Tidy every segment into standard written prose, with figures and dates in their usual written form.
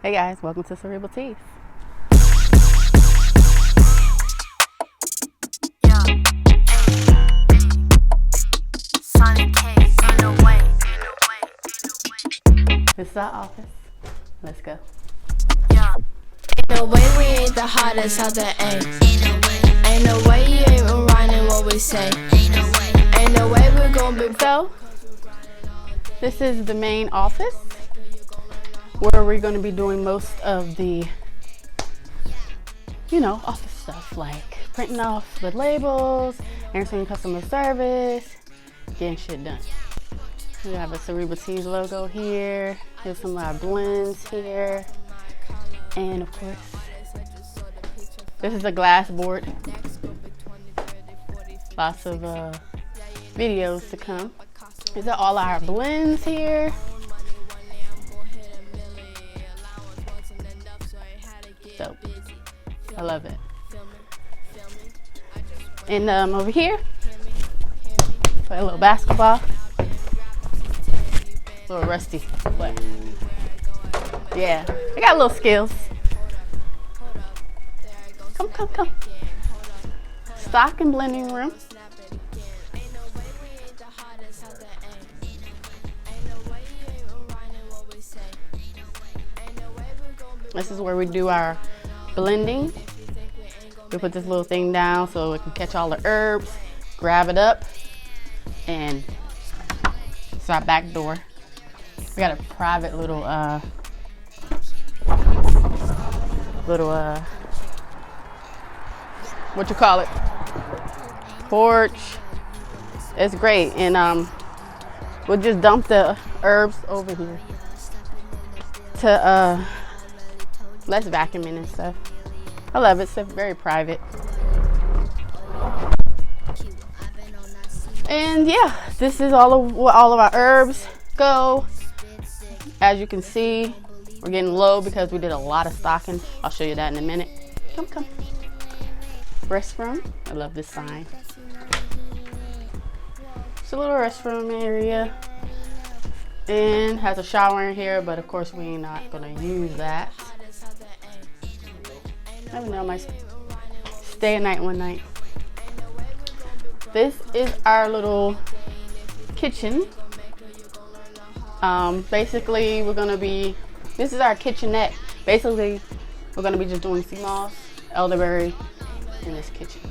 Hey guys, welcome to Cerebral Teas. This is our office. Let's go. Ain't no way we ain't the hottest out there, ain't no way you ain't riding what we say. Ain't no way we're gonna be. So, this is the main office where we're going to be doing most of the, office stuff like printing off the labels, answering customer service, getting shit done. We have a Cerebral Teas logo here. Here's some of our blends here. And of course, this is a glass board. Lots of videos to come. These are all our blends here. So, I love it. And over here, play a little basketball. A little rusty, but yeah, I got little skills. Come. Stock and blending room. This is where we do our blending. We put this little thing down so it can catch all the herbs, grab it up, and it's our back door. We got a private little what you call it, porch. It's great, and we'll just dump the herbs over here to less vacuuming and stuff. I love it. It's very private. And yeah, this is all of our herbs go. As you can see, we're getting low because we did a lot of stocking. I'll show you that in a minute. Come. Restroom. I love this sign. It's a little restroom area. And has a shower in here, but of course we're not going to use that. I don't know, I might stay a night one night. This is our little kitchen. Basically, this is our kitchenette. Basically, we're gonna be just doing sea moss, elderberry in this kitchen.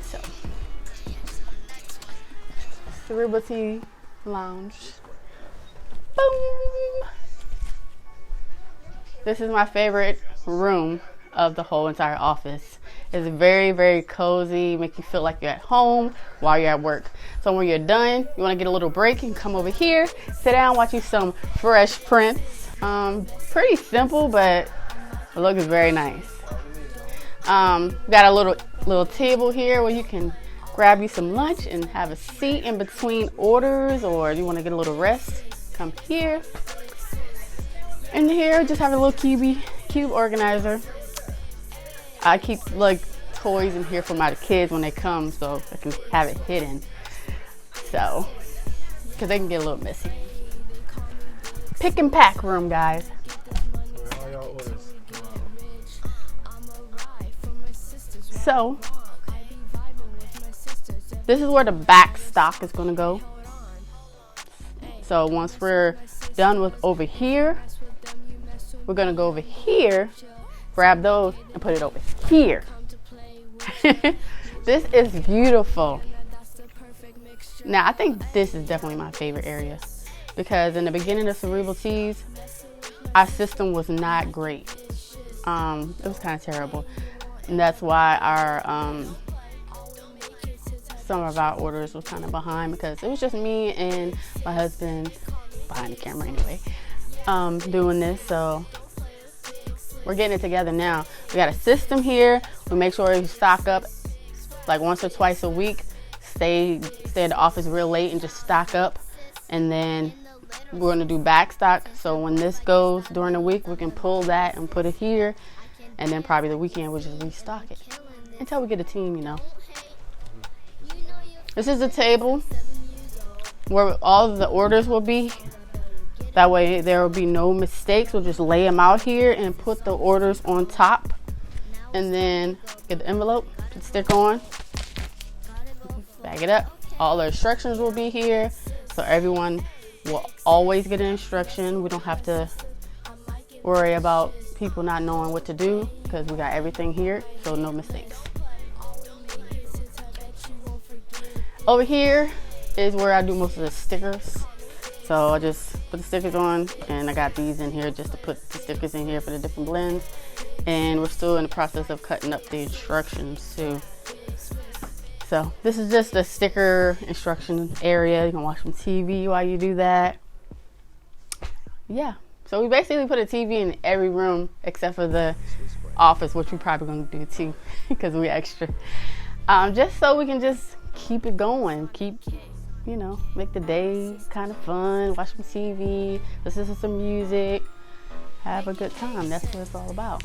So, Cerebral Tea Lounge. Boom! This is my favorite room of the whole entire office. It's very, very cozy, make you feel like you're at home while you're at work. So when you're done, you want to get a little break, you can come over here, sit down, watch you some Fresh Prince. Pretty simple, but the look is very nice. Got a little table here where you can grab you some lunch and have a seat in between orders, or you want to get a little rest, come here. And here, just have a little cube organizer. I keep like toys in here for my kids when they come, so I can have it hidden. So, because they can get a little messy. Pick and pack room, guys. So, this is where the back stock is going to go. So once we're done with over here, we're going to go over here, grab those, and put it over here. This is beautiful. Now, I think this is definitely my favorite area because in the beginning of Cerebral Teas, our system was not great. It was kind of terrible. And that's why some of our orders was kind of behind because it was just me and my husband behind the camera anyway, doing this. So we're getting it together now. We got a system here. We make sure we stock up like once or twice a week. Stay in the office real late and just stock up. And then we're going to do back stock. So when this goes during the week, we can pull that and put it here. And then probably the weekend we'll just restock it until we get a team, This is the table where all of the orders will be. That way there will be no mistakes. We'll just lay them out here and put the orders on top, and then get the envelope, put the sticker on, bag it up. All the instructions will be here, so everyone will always get an instruction. We don't have to worry about people not knowing what to do because we got everything here, so no mistakes. Over here is where I do most of the stickers. So I just put the stickers on, and I got these in here just to put the stickers in here for the different blends. And we're still in the process of cutting up the instructions too. So this is just the sticker instruction area. You can watch some TV while you do that. Yeah. So we basically put a TV in every room except for the office, which we're probably going to do too because we're extra. Just so we can just keep it going, make the day kind of fun, watch some TV, listen to some music, have a good time. That's what it's all about.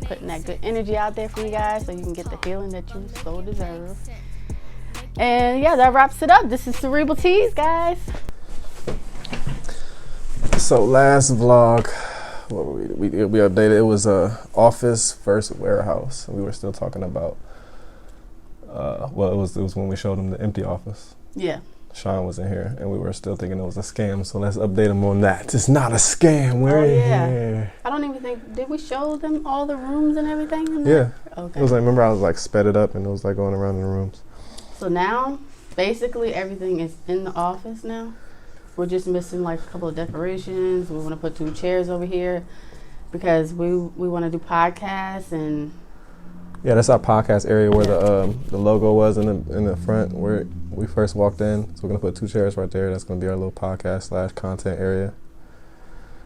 Putting that good energy out there for you guys so you can get the healing that you so deserve. And yeah, that wraps it up. This is Cerebral Teas, guys. So last vlog, we updated. It was office versus warehouse. We were still talking about. It was when we showed them the empty office. Yeah. Sean was in here, and we were still thinking it was a scam. So let's update them on that. It's not a scam. We're in here. I don't even think, did we show them all the rooms and everything in there? Yeah. Okay. It was like, remember I was like sped it up, and it was like going around in the rooms. So now, basically everything is in the office now. We're just missing like a couple of decorations. We want to put 2 chairs over here because we want to do podcasts and. Yeah, that's our podcast area where the logo was in the front where we first walked in. So we're gonna put 2 chairs right there. That's gonna be our little podcast / content area.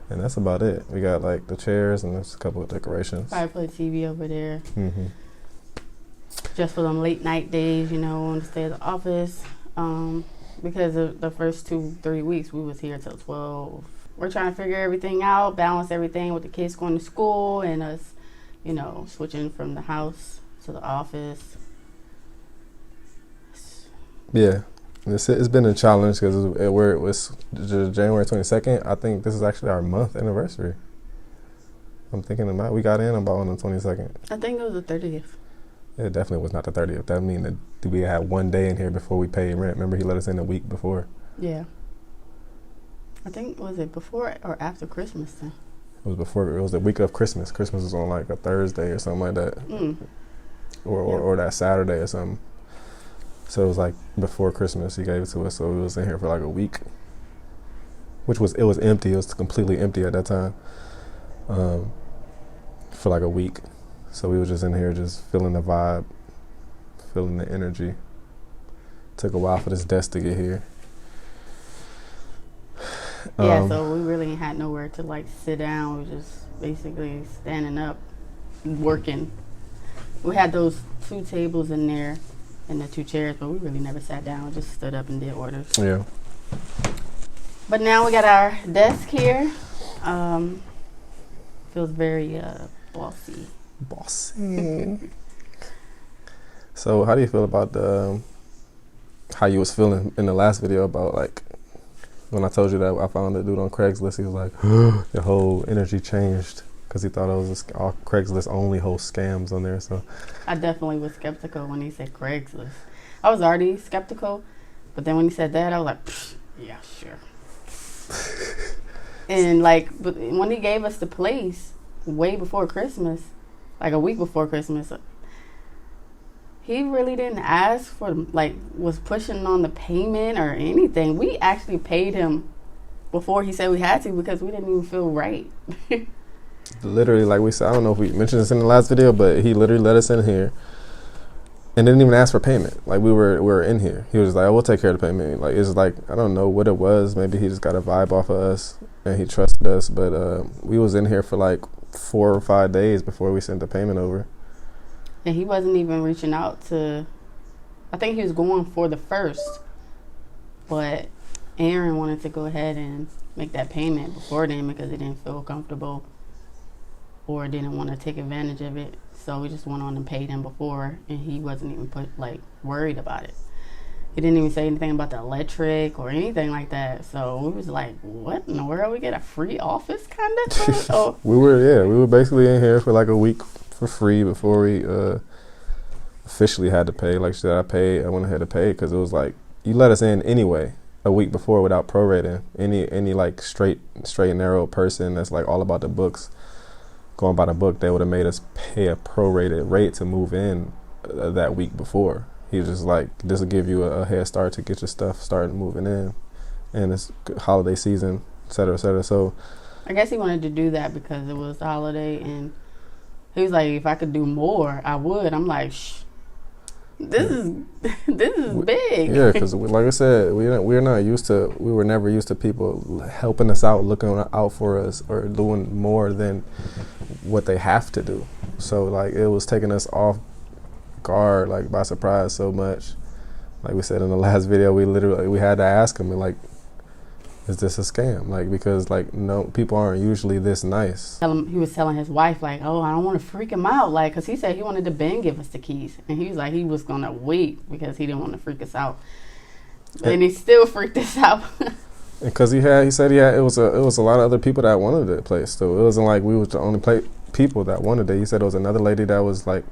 And that's about it. We got like the chairs and there's a couple of decorations. Probably put a TV over there. Mm-hmm. Just for them late night days, want to stay at the office. Because of the first 2-3 weeks we was here till 12. We're trying to figure everything out, balance everything with the kids going to school and us, switching from the house to the office. Yeah, it's been a challenge because it was January 22nd. I think this is actually our month anniversary. I'm thinking about we got in about on the 22nd. I think it was the 30th. It definitely was not the 30th. That means that we had 1 day in here before we paid rent. Remember, he let us in a week before. Yeah. I think, was it before or after Christmas then? It was before. It was the week of Christmas. Christmas was on like a Thursday or something like that, or that Saturday or something. So it was like before Christmas. He gave it to us, so we was in here for like a week, it was empty. It was completely empty at that time, for like a week. So we were just in here, just feeling the vibe, feeling the energy. Took a while for this desk to get here. Yeah, so we really had nowhere to like sit down. We were just basically standing up, working. We had those 2 tables in there and the 2 chairs, but we really never sat down. We just stood up and did orders. Yeah. But now we got our desk here. Feels very bossy. Bossy. So how do you feel about how you was feeling in the last video about like when I told you that I found a dude on Craigslist? He was like, the whole energy changed because he thought it was all Craigslist only host scams on there. So I definitely was skeptical when he said Craigslist. I was already skeptical, but then when he said that, I was like, yeah, sure. And like, but when he gave us the place way before Christmas, like a week before Christmas, he really didn't ask for, like, was pushing on the payment or anything. We actually paid him before he said we had to because we didn't even feel right. Literally, like we said, I don't know if we mentioned this in the last video, but he literally let us in here and didn't even ask for payment. Like we were in here. He was like, "Oh, we'll take care of the payment." Like it's like I don't know what it was. Maybe he just got a vibe off of us and he trusted us. But we was in here for like 4 or 5 days before we sent the payment over. And he wasn't even reaching out to. I think he was going for the first, but Aaron wanted to go ahead and make that payment before then because he didn't feel comfortable or didn't want to take advantage of it. So we just went on and paid him before, and he wasn't even worried about it. He didn't even say anything about the electric or anything like that. So we was like, what in the world? We get a free office kind of? Oh. We were basically in here for like a week for free before we officially had to pay. Like she said, I went ahead to pay because it was like, you let us in anyway a week before without prorating. Any like straight and narrow person that's like all about the books, going by the book, they would have made us pay a prorated rate to move in that week before. He was just like, this will give you a head start to get your stuff started moving in, and it's holiday season, et cetera, et cetera. So I guess he wanted to do that because it was the holiday, and he was like, if I could do more, I would. I'm like, shh, this is big. Yeah, because like I said, we were never used to people helping us out, looking out for us, or doing more than what they have to do. So like it was taking us off guard, like by surprise so much. Like we said in the last video, we had to ask him, like, is this a scam? Like, because like no, people aren't usually this nice. He was telling his wife like, oh, I don't want to freak him out, like, because he said he wanted to Ben give us the keys, and he was like, he was gonna wait because he didn't want to freak us out, and he still freaked us out. Because he said it was a lot of other people that wanted the place, so it wasn't like we was the only people that wanted it. He said it was another lady that was like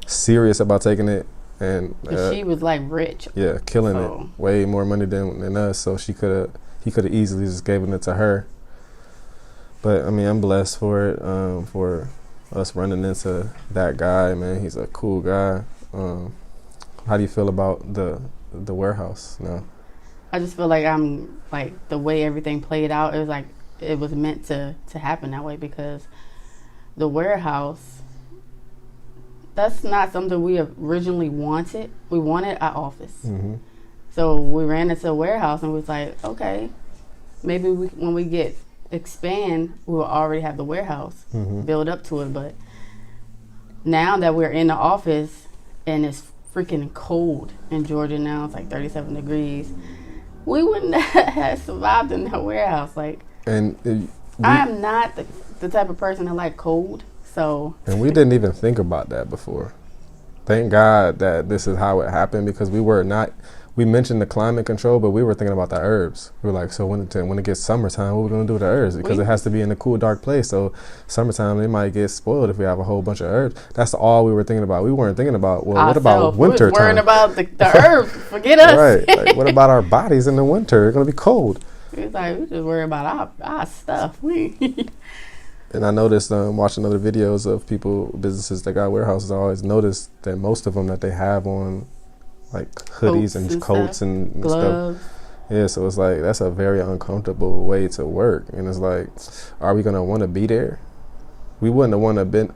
serious about taking it, and she was like rich, killing it, way more money than us, so he could have easily just given it to her. But I mean, I'm blessed for it, for us running into that guy, man. He's a cool guy. How do you feel about the warehouse now? I just feel like I'm like, the way everything played out, it was like it was meant to happen that way, because the warehouse, that's not something we originally wanted. We wanted our office. Mm-hmm. So we ran into a warehouse and was like, okay, maybe when we expand, we will already have the warehouse, build up to it. But now that we're in the office and it's freaking cold in Georgia now, it's like 37 degrees, we wouldn't have survived in that warehouse. Like, and I am not the type of person that like cold. So, and we didn't even think about that before. Thank God that this is how it happened, because we mentioned the climate control, but we were thinking about the herbs. We were like, so when it gets summertime, what are we going to do with the herbs? Because it has to be in a cool, dark place. So summertime, they might get spoiled if we have a whole bunch of herbs. That's all we were thinking about. We weren't thinking about, well, what about winter time? We was worrying about the herbs. Forget us. Right. Like, what about our bodies in the winter? It's going to be cold. It's like, we just worry about our stuff. And I noticed, watching other videos of businesses that got warehouses, I always noticed that most of them that they have on, like, hoodies and coats and gloves. Stuff. Yeah, so it's like, that's a very uncomfortable way to work. And it's like, are we going to want to be there? We wouldn't have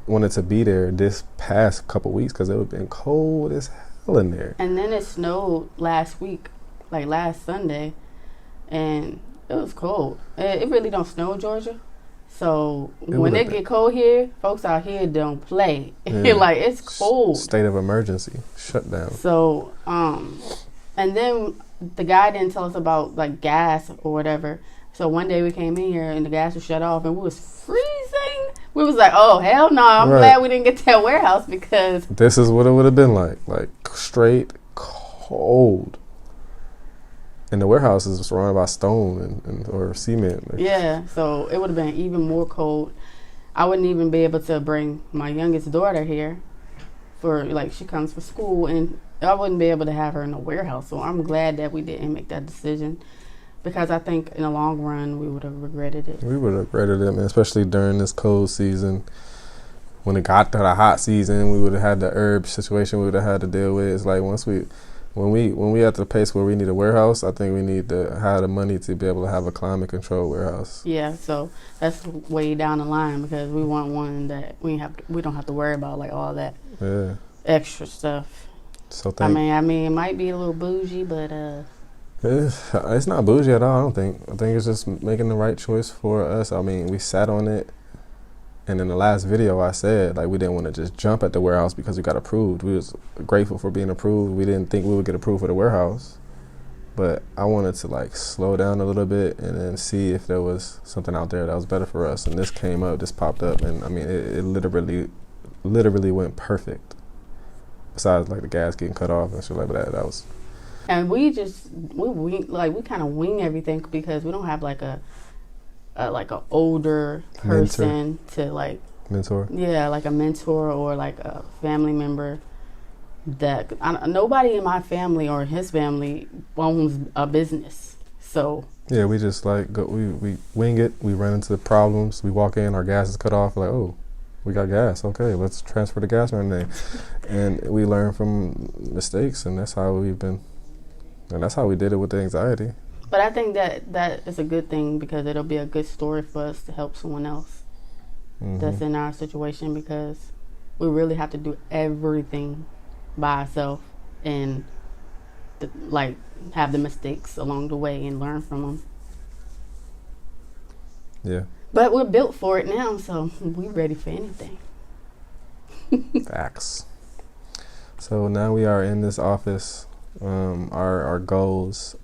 wanted to be there this past couple weeks, because it would have been cold as hell in there. And then it snowed last week, like last Sunday, and it was cold. It really don't snow in Georgia. So when it get cold here, folks out here don't play. Yeah. Like, it's cold. State of emergency, shut down. So, and then the guy didn't tell us about like gas or whatever. So one day we came in here and the gas was shut off and we was freezing. We was like, oh, hell no. I'm glad we didn't get to that warehouse, because this is what it would have been like straight cold. And the warehouse is surrounded by stone or cement. Yeah, so it would have been even more cold. I wouldn't even be able to bring my youngest daughter here for, like, she comes for school, and I wouldn't be able to have her in the warehouse. So I'm glad that we didn't make that decision, because I think in the long run we would have regretted it. We would have regretted it, man, especially during this cold season. When it got to the hot season, we would have had the herb situation we would have had to deal with. It's like when we at the pace where we need a warehouse, I think we need to have the money to be able to have a climate control warehouse. Yeah, so that's way down the line, because we want one that we don't have to worry about, like, all that extra stuff. So I mean, it might be a little bougie, but it's not bougie at all. I don't think. I think it's just making the right choice for us. I mean, we sat on it. And in the last video, I said, like, we didn't want to just jump at the warehouse because we got approved. We was grateful for being approved. We didn't think we would get approved for the warehouse. But I wanted to, like, slow down a little bit and then see if there was something out there that was better for us. And this popped up. And, I mean, it literally went perfect. Besides, like, the gas getting cut off and shit like that. That was And we kind of wing everything because we don't have like a older person to like mentor. Yeah, like a mentor or like a family member. That nobody in my family or his family owns a business, so yeah, we just like go. We wing it. We run into the problems. We walk in, our gas is cut off. Like, oh, we got gas. Okay, let's transfer the gas in our name, and we learn from mistakes, and that's how we've been. And that's how we did it with the anxiety. But I think that is a good thing because it'll be a good story for us to help someone else that's in our situation, because we really have to do everything by ourselves and like have the mistakes along the way and learn from them. Yeah. But we're built for it now, so we're ready for anything. Facts. So now we are in this office. Our goals.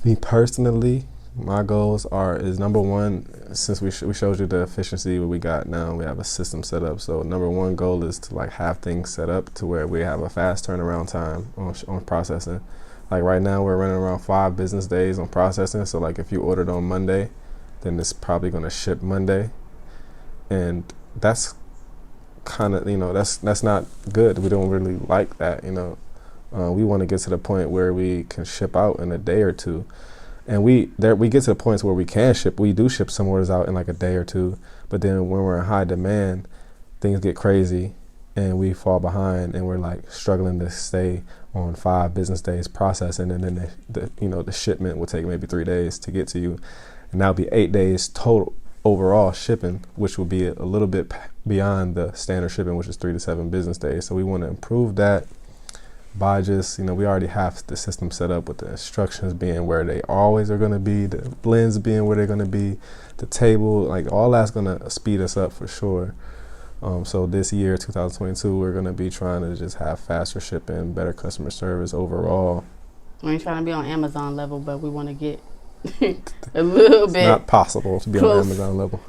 Me personally, my goals is number one. Since we showed you the efficiency we got now, we have a system set up. So number one goal is to like have things set up to where we have a fast turnaround time on processing. Like right now, we're running around 5 business days on processing. So like if you ordered on Monday, then it's probably going to ship Monday, and that's kind of that's not good. We don't really like that. We want to get to the point where we can ship out in a day or two. And we get to the points where we can ship. We do ship some orders out in like a day or two. But then when we're in high demand, things get crazy and we fall behind, and we're like struggling to stay on 5 business days processing. And then the shipment will take maybe 3 days to get to you. And that'll be 8 days total overall shipping, which will be a little bit beyond the standard shipping, which is 3 to 7 business days. So we want to improve that by just, we already have the system set up with the instructions being where they always are going to be, the blends being where they're going to be, the table, like all that's going to speed us up for sure. So this year, 2022, we're going to be trying to just have faster shipping, better customer service overall. We ain't trying to be on Amazon level, but we want to get a little bit. It's not possible to be close. On Amazon level.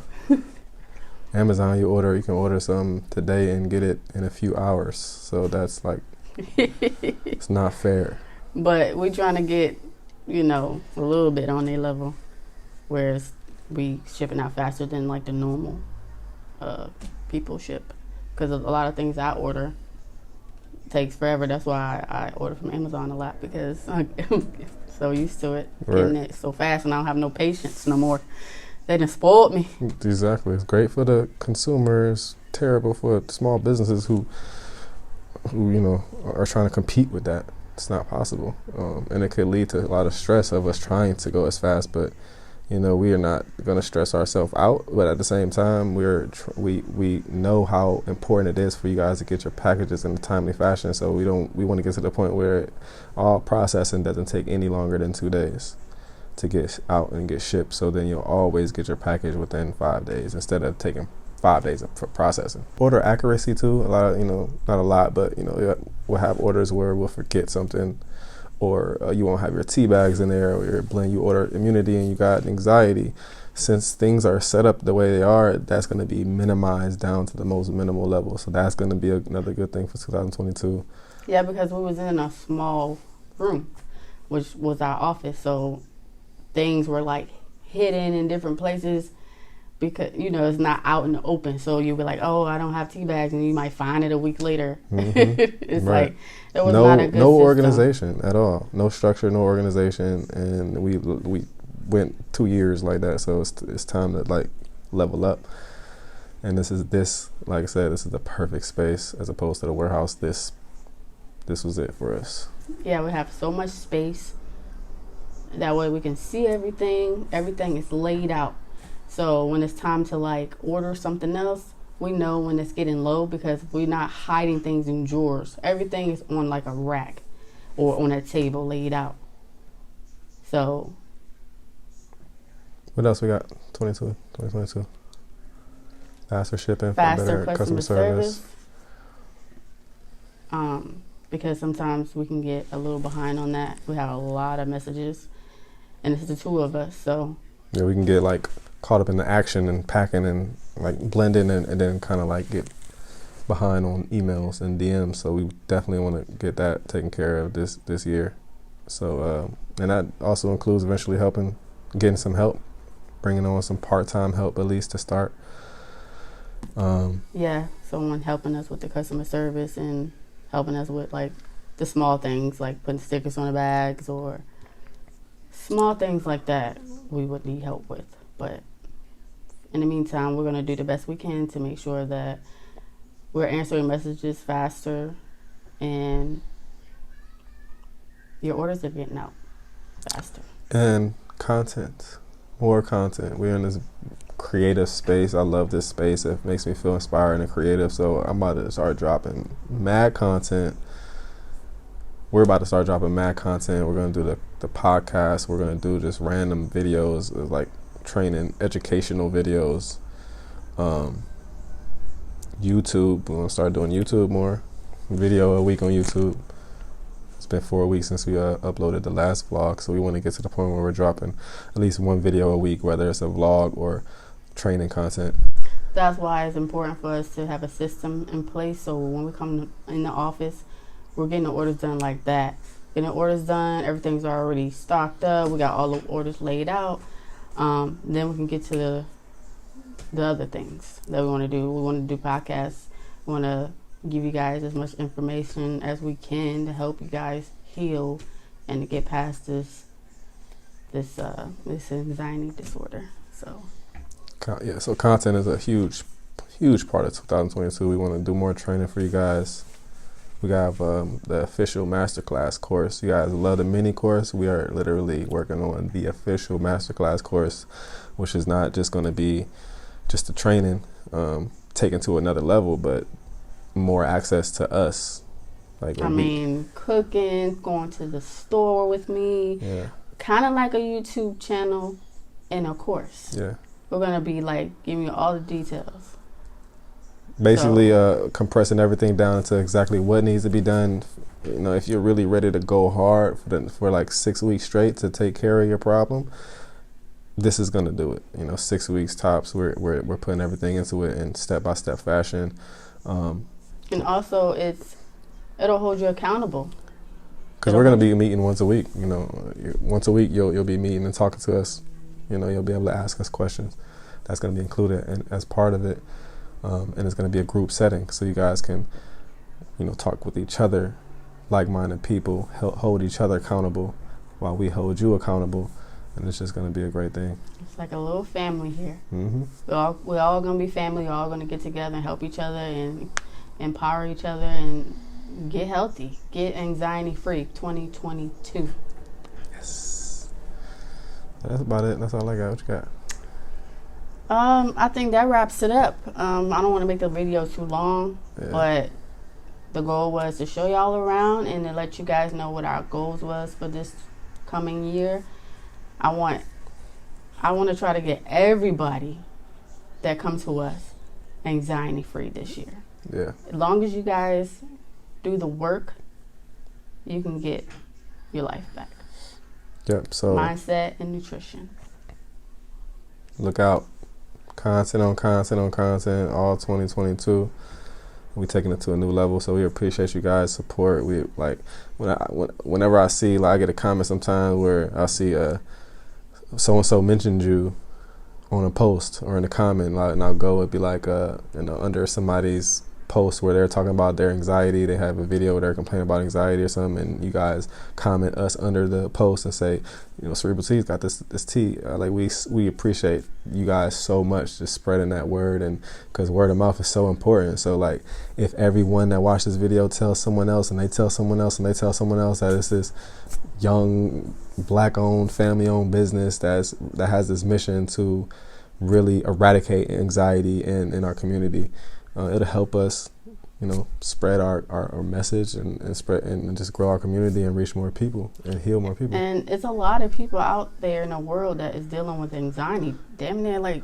Amazon, you can order something today and get it in a few hours. So that's like, it's not fair. But we're trying to get, a little bit on their level, whereas we shipping out faster than like the normal people ship. Because a lot of things I order takes forever. That's why I order from Amazon a lot, because I'm so used to it, getting it so fast, and I don't have no patience no more. They done spoiled me. Exactly. It's great for the consumers, terrible for small businesses who are trying to compete with that. It's not possible. And it could lead to a lot of stress of us trying to go as fast, but we are not going to stress ourselves out. But at the same time, we know how important it is for you guys to get your packages in a timely fashion. So we want to get to the point where all processing doesn't take any longer than 2 days to get out and get shipped. So then you'll always get your package within 5 days instead of taking 5 days for processing. Order accuracy too. A lot of, not a lot, but we'll have orders where we'll forget something, or you won't have your tea bags in there, or your blend. You order immunity and you got anxiety. Since things are set up the way they are, that's going to be minimized down to the most minimal level. So that's going to be another good thing for 2022. Yeah, because we was in a small room, which was our office, so things were like hidden in different places. Because, it's not out in the open. So you'll be like, oh, I don't have tea bags. And you might find it a week later. It's right. Like, it was not a good no system. Organization at all. No structure, no organization. And we went 2 years like that. So it's time to, like, level up. And like I said, this is the perfect space as opposed to the warehouse. This was it for us. Yeah, we have so much space. That way we can see everything. Everything is laid out. So when it's time to like order something else, we know when it's getting low, because we're not hiding things in drawers. Everything is on like a rack or on a table laid out. So what else we got? 2022. Faster shipping, faster better customer service. Because sometimes we can get a little behind on that. We have a lot of messages, and it's the 2 of us, so yeah, we can get like caught up in the action and packing and like blending and then kind of like get behind on emails and DMs, so we definitely want to get that taken care of this year. So and that also includes eventually getting some help, bringing on some part-time help at least to start. Yeah, someone helping us with the customer service and helping us with like the small things like putting stickers on the bags or small things like that we would need help with. But in the meantime, we're going to do the best we can to make sure that we're answering messages faster and your orders are getting out faster. And content, more content. We're in this creative space. I love this space. It makes me feel inspired and creative. So I'm about to start dropping mad content. We're about to start dropping mad content. We're going to do the podcast. We're going to do just random videos, like training, educational videos. YouTube, we're going to start doing YouTube more. Video a week on YouTube. It's been 4 weeks since we uploaded the last vlog, so we want to get to the point where we're dropping at least one video a week, whether it's a vlog or training content. That's why it's important for us to have a system in place, so when we come in the office, we're getting the orders done like that. Getting the orders done, everything's already stocked up, we got all the orders laid out. Then we can get to the other things that we want to do. We want to do podcasts. We want to give you guys as much information as we can to help you guys heal and to get past this anxiety disorder. So so content is a huge part of 2022. We want to do more training for you guys. We have the official masterclass course. You guys love the mini course. We are literally working on the official masterclass course, which is not just going to be just the training taken to another level, but more access to us. Like cooking, going to the store with me, kind of like a YouTube channel and a course. Yeah, we're gonna be like giving you all the details. Basically, compressing everything down to exactly what needs to be done. You know, if you're really ready to go hard for like 6 weeks straight to take care of your problem, this is gonna do it. You know, 6 weeks tops. We're putting everything into it in step-by-step fashion. And also, it'll hold you accountable. Because we're gonna be meeting once a week. You know, once a week you'll be meeting and talking to us. You know, you'll be able to ask us questions. That's gonna be included and as part of it. And it's gonna be a group setting, so you guys can, you know, talk with each other, like-minded people, hold each other accountable, while we hold you accountable. And it's just gonna be a great thing. It's like a little family here. Mm-hmm. We're all gonna be family. We're all gonna get together and help each other and empower each other and get healthy, get anxiety free. 2022. Yes. That's about it. That's all I got. What you got? I think that wraps it up. I don't want to make the video too long, but the goal was to show y'all around and to let you guys know what our goals was for this coming year. I want to try to get everybody that comes to us anxiety free this year. Yeah. As long as you guys do the work, you can get your life back. Yep. So mindset and nutrition. Look out. Content on content all 2022. We taking it to a new level, so we appreciate you guys' support. We like whenever I see, like, I get a comment sometimes where I see so and so mentioned you on a post or in a comment, and I'll go, it'd be like under somebody's post where they're talking about their anxiety. They have a video where they're complaining about anxiety or something, and you guys comment us under the post and say, you know, Cerebral Tea's got this tea. Like we appreciate you guys so much, just spreading that word, and because word of mouth is so important. So like, if everyone that watched this video tells someone else, and they tell someone else, and they tell someone else that it's this young Black-owned, family-owned business that has this mission to really eradicate anxiety in our community, it'll help us, you know, spread our message and spread and just grow our community and reach more people and heal more people. And it's a lot of people out there in the world that is dealing with anxiety. Damn near like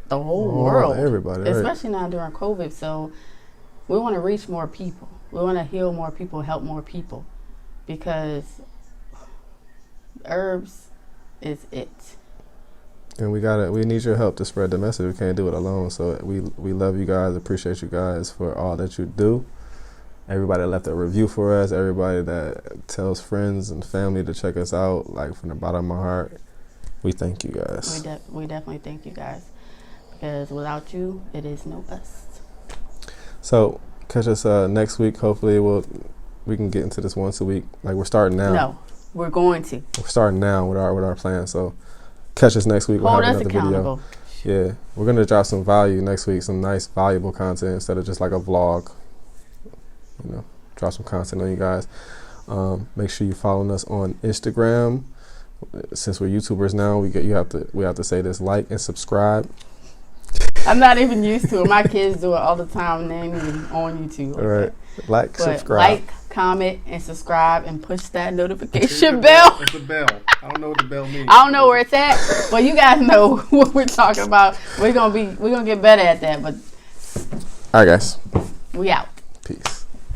the whole world. Everybody. Especially now during COVID. So we want to reach more people. We want to heal more people, help more people. Because herbs is it. And we need your help to spread the message. We can't do it alone. So we love you guys, appreciate you guys for all that you do. Everybody that left a review for us, everybody that tells friends and family to check us out, like from the bottom of my heart, we thank you guys. We definitely thank you guys, because without you, it is no us. So catch us next week. Hopefully we can get into this once a week. Like we're starting now. No, we're going to. We're starting now with our plan. So catch us next week. We'll Hold have us another accountable. video. Yeah, we're gonna drop some value next week. Some nice, valuable content instead of just like a vlog. You know, drop some content on you guys. Make sure you following us on Instagram. Since we're YouTubers now, we have to say this: like and subscribe. I'm not even used to it. My kids do it all the time, and they ain't even on YouTube. All right, but subscribe, comment, and subscribe, and push that notification bell. It's a bell. I don't know what the bell means. I don't know where it's at, but you guys know what we're talking about. We're gonna get better at that. But all right, guys, we out. peace.